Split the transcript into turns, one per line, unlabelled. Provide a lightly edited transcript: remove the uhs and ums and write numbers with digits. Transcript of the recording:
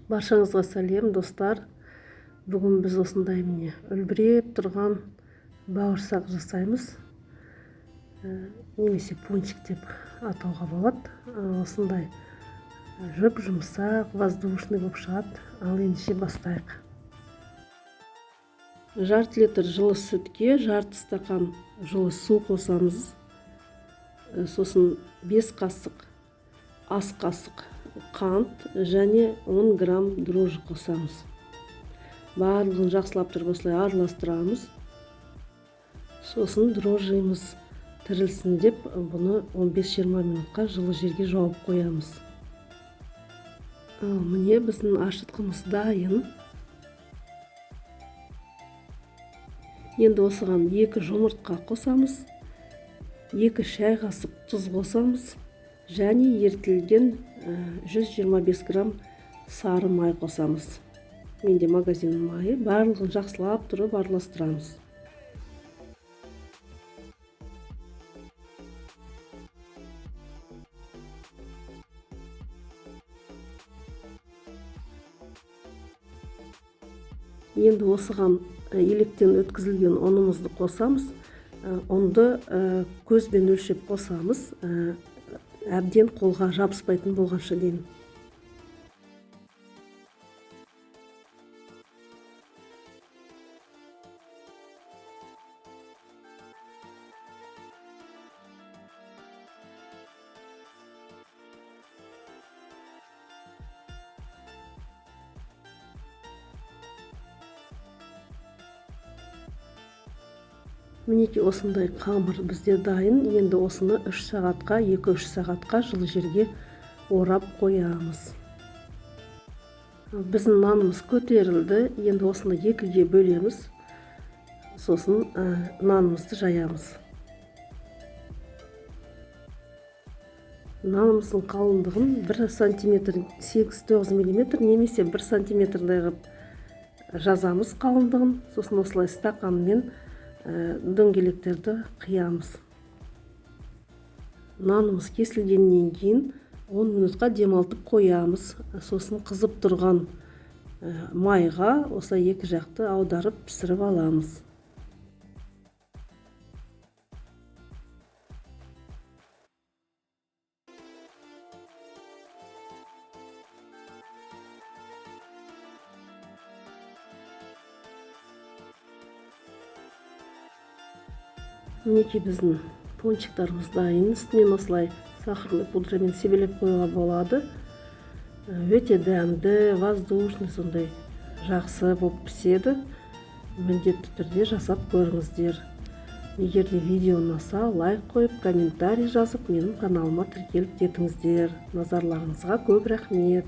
Баршаңызға сәлем достар. Бүгін біз осындай міне үлбіреп тұрған бауырсақ жасаймыз. Немесе пончик деп атауға болады. Осындай жұп-жұмсақ, воздушный болып шығады. Ал ендеше бастайық. Жарты литр жылы сүтке жарты стакан жылы су қосамыз. Сосын 5 қасық, ас қасық қант және 10 грамм дрожжи қосамыз. Барлығын жақсылап тұрып осылай араластырамыз. Сосын дрожжимыз тірілсін деп, бұны 15-20 минутқа жылы жерге жауып қоямыз. Міне біздің ашытқымыз дайын. Енді осыған 2 жұмыртқа қосамыз, 2 шай қасық тұз қосамыз және ерітілген 125 грамм сары май қосамыз. Менде магазин майы. Барлығын жақсылап тұрып араластырамыз. Енді осыған електен өткізілген ұнымызды қосамыз. Ұнды көзбен өлшеп қосамыз. Әбден қолға жабыспайтын болғанша дейін. Мінеки осындай қамыр бізде дайын. Енді осыны 3 сағатқа, 2-3 сағатқа жылы жерге орап қоямыз. Біздің нанымыз көтерілді. Енді осыны 2-ге бөлеміз. Сосын нанымызды жаямыз. Нанымыздың қалыңдығын 1 сантиметр 8-9 мм немесе 1 сантиметрдай ғып жазамыз қалыңдығын. Сосын осылай стақанмен дөңгелектерді қиямыз. Нанымыз кесілгеннен кейін 10 минутқа демалтып қоямыз. Сосын қызып тұрған майға осылай екі жақты аударып пісіріп аламыз. Мінеки біздің пончиктарымыз дайын. Үстінен осылай сахарный пудрамен себелеп қоюға болады. Өте дәмді, воздушный, сондай жақсы болып піседі. Міндетті түрде жасап көріңіздер. Егер де видео ұнаса, лайк қойып, комментарий жазып, менің каналыма тіркеліп кетіңіздер. Назарларыңызға көп рахмет.